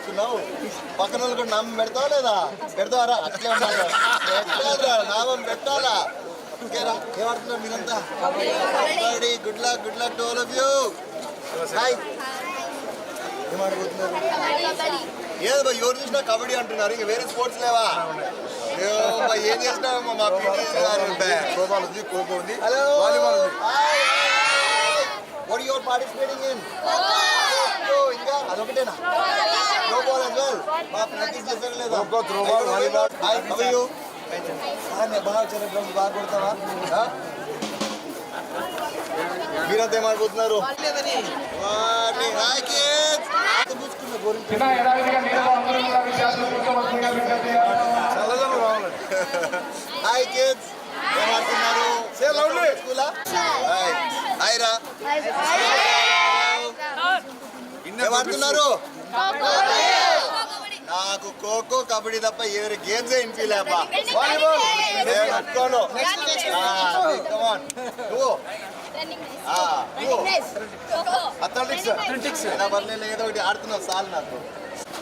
కూర్చున్నావు పక్కన వాళ్ళు కూడా నామం పెడతావా లేదా పెడతావారా అట్లే ఉండాలి పెట్టాలరా నామం పెట్టాలా ఓకేరా ఏమడుతున్నారు మీరంతా kabaddi good luck to all of you hi ఏమాడుతున్నారు ఏది బా ఎవరు చూసినా కబడ్డీ అంటున్నారు ఇంకా వేరే స్పోర్ట్స్ లేవా ఏం చేసినావమ్మా మా పీటీ త్రోబాల్ ఉంది ఖోఖో ఉంది వాలీబాల్ ఉంది What are you participating in? ఇంకా అదొకటేనా త్రోబాల్ as well మా ప్రాక్టీస్ చేశారు లేదా kho kho throwball volleyball hi how are you బాగా చరే గ్రౌండ్ బాగా కొడతావా మీరంతా ఏమాడుతున్నారు హాయ్ కిడ్స్ హాయ్ కిడ్స్ ఏమాడుతున్నారు హాయ్ రా ఏమాడుతున్నారు నాకు ఖోఖో కబడ్డీ తప్ప ఎవరి గేమ్స్ వినిపించలేపా అథ్లెటిక్స్ ఏదో ఒకటి ఆడుతున్నావు చాలు నాకు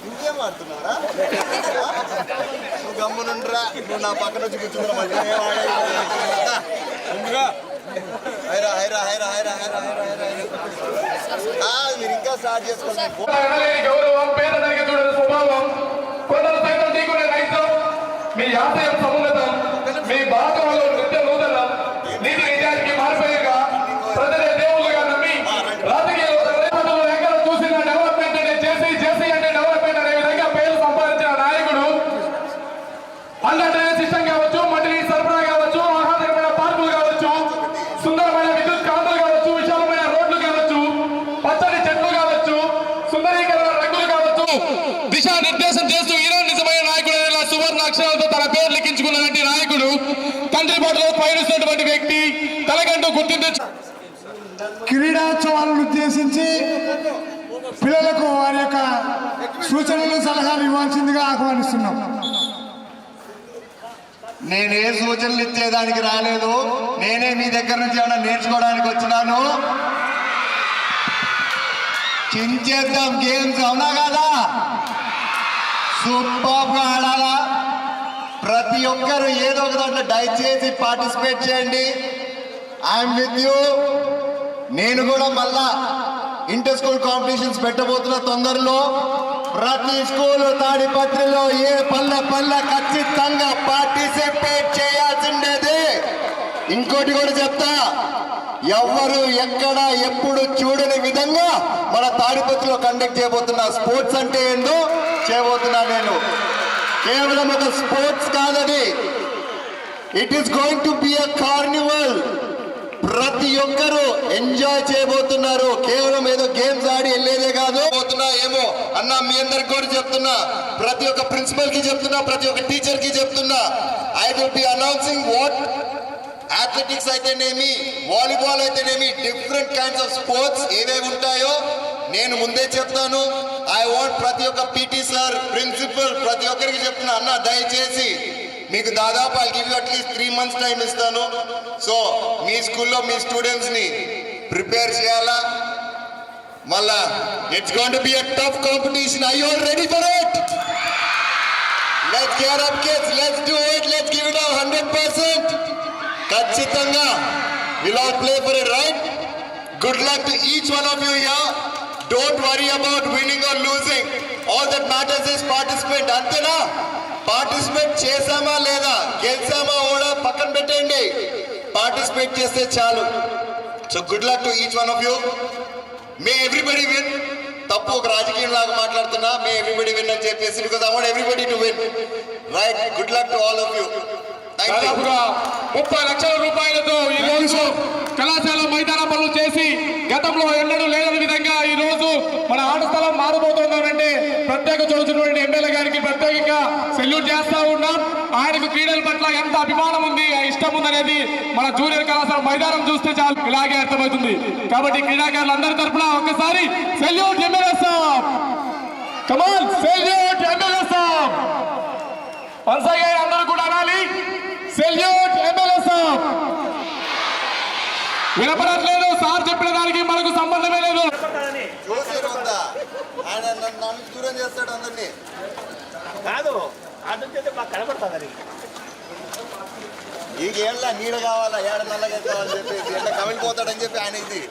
నువ్వేం ఆడుతున్నారా నువ్వు గమ్మునుండ్రా నువ్వు నా పక్కన వచ్చి కూర్చున్నా మధ్య హైరా హైరా హైరా హైరా హైరా హైరా మీరు ఇంకా స్టార్ట్ చేసుకోండి గౌరవం పేదరిక చూడని స్వభావం కొందరు సైతం నీకునే నైతం మీ ఆశయం సమున్నతం మీ భాగంలో నృత్య నూతనం నీతి నిజానికి మారిపోయాక ప్రజలే దేవులుగా నమ్మి రాజకీయ ఎక్కడ చూసిన డెవలప్మెంట్ చేసి అంటే డెవలప్మెంట్ అనే విధంగా పేరు సంపాదించిన నాయకుడు అండర్ సిస్టమ్ కావచ్చు మట్టి సరఫరా కావచ్చు ఆహ్లాదకరమైన పార్కులు కావచ్చు సుందరమైన విద్యుత్ కాంతులు కావచ్చు విశాలమైన రోడ్లు కావచ్చు పచ్చని చెట్లు కావచ్చు సుందరీకరణ రంగులు కావచ్చు దిశానిర్దేశం చేస్తూ ఈరోజు నిజమైన నాయకుడు సువర్ణ అక్షరాలతో తన పేరు లిఖించుకున్నటువంటి నాయకుడు తండ్రి బాటలో పయనిస్తున్నటువంటి వ్యక్తి తనకంటూ గుర్తింపు క్రీడోత్సవాలను ఉద్దేశించి పిల్లలకు వారి యొక్క సూచనలు సలహాలు ఇవ్వాల్సిందిగా ఆహ్వానిస్తున్నాం. నేనే సూచనలు ఇచ్చేదానికి రాలేదు, నేనే మీ దగ్గర నుంచి ఏమైనా నేర్చుకోవడానికి వచ్చినాను. చించేద్దాం గేమ్స్, అవునా కదా? సూపర్ గా ఆడాలా. ప్రతి ఒక్కరు ఏదో ఒక దాంట్లో దయచేసి పార్టిసిపేట్ చేయండి. I'm with you. నేను కూడా మళ్ళా ఇంటర్ స్కూల్ కాంపిటీషన్స్ పెట్టబోతున్న తొందరలో. ప్రతి స్కూల్ తాడిపత్రిలో ఏ పల్లె ఖచ్చితంగా పార్టిసిపేట్ చేయాల్సిండేది. ఇంకోటి కూడా చెప్తా, ఎవరు ఎక్కడ ఎప్పుడు చూడని విధంగా మన తాడిపత్రిలో కండక్ట్ చేయబోతున్నా. స్పోర్ట్స్ అంటే ఏందో చేయబోతున్నా నేను. కేవలం ఒక స్పోర్ట్స్ కాదని, it is going to be a Carnival. ప్రతి ఒక్కరు ఎంజాయ్ చేయబోతున్నారు. కేవలం ఏదో గేమ్స్ ఆడి వెళ్ళేదే కాదు పోతున్నా ఏమో అన్న. మీ అందరికి కూడా చెప్తున్నా, ప్రతి ఒక్క ప్రిన్సిపల్ కి చెప్తున్నా, ప్రతి ఒక్క టీచర్ కి చెప్తున్నా, I will be announcing what athletics అయితేనేమి, వాలీబాల్ అయితేనేమి, డిఫరెంట్ కైండ్స్ ఆఫ్ స్పోర్ట్స్ ఏవేవి ఉంటాయో నేను ముందే చెప్తాను. ఐ వాంట్ ప్రతి ఒక్క పీటీ సార్, ప్రిన్సిపల్, ప్రతి ఒక్కరికి చెప్తున్నా, అన్న దయచేసి మీకు దాదాపు I give you at least 3 months time ఇస్తాను. సో మీ స్కూల్లో మీ స్టూడెంట్స్ ని ప్రిపేర్ చేయాలా. మళ్ళా it's going to be a tough competition. I you all ready for it? Let's get up kids, let's do it, let's give it 100%. ఖచ్చితంగా will all play for it, right? Good luck to each one of you here. Don't worry about winning or losing. All that matters is participate. అంతేనా? Participate చేసామా లేదా, గెలిచామా ఓడా పక్కన పెట్టండి, participate చేస్తే చాలు. So good luck to each one of you. May everybody win. తప్పు ఒక రాజకీయం లాగా మాట్లాడుతున్నా, మే ఎవ్రీబడి విన్ అని చెప్పేసి, because I want everybody to win, right? Good luck to all of you. దాదాపుగా 30 లక్షల రూపాయలతో ఈ రోజు కళాశాల మైదాన పనులు చేసి గతంలో ఎన్నడూ లేని విధంగా ఈ రోజు మన ఆట స్థలం మారబోతోందంటే ప్రత్యేక చూసినటువంటి ఎమ్మెల్యే గారికి ప్రత్యేకంగా సెల్యూట్ చేస్తా ఉన్నాం. ఆయనకు క్రీడల పట్ల ఎంత అభిమానం ఉంది, ఇష్టం ఉందనేది మన జూనియర్ కళాశాల మైదానం చూస్తే చాలు ఇలాగే అర్థమవుతుంది. కాబట్టి క్రీడాకారులందరి తరఫున ఒక్కసారి సెల్యూట్ ఎమ్మెల్యే సాబ్. కమాన్, సెల్యూట్ ఎమ్మెల్యే సాబ్. వన్స్ అగైన్ అందరూ కూడా అనాలి, సెల్యూట్ ఎమ్మెల్యే సాబ్. వినపడట్లేదు, సార్ చెప్పిన దానికి మనకు సంబంధమే లేదు. ఆయన నన్ను దూరం చేస్తాడు అందరినీ. కాదు అటు నుంచి మాకు కనబడుతుంది అది. ఈ ఏళ్ళ నీడ కావాలా, ఏడ నల్లగా కావాలని చెప్పేసి ఎండ కమిలిపోతాడని చెప్పి ఆయన ఇది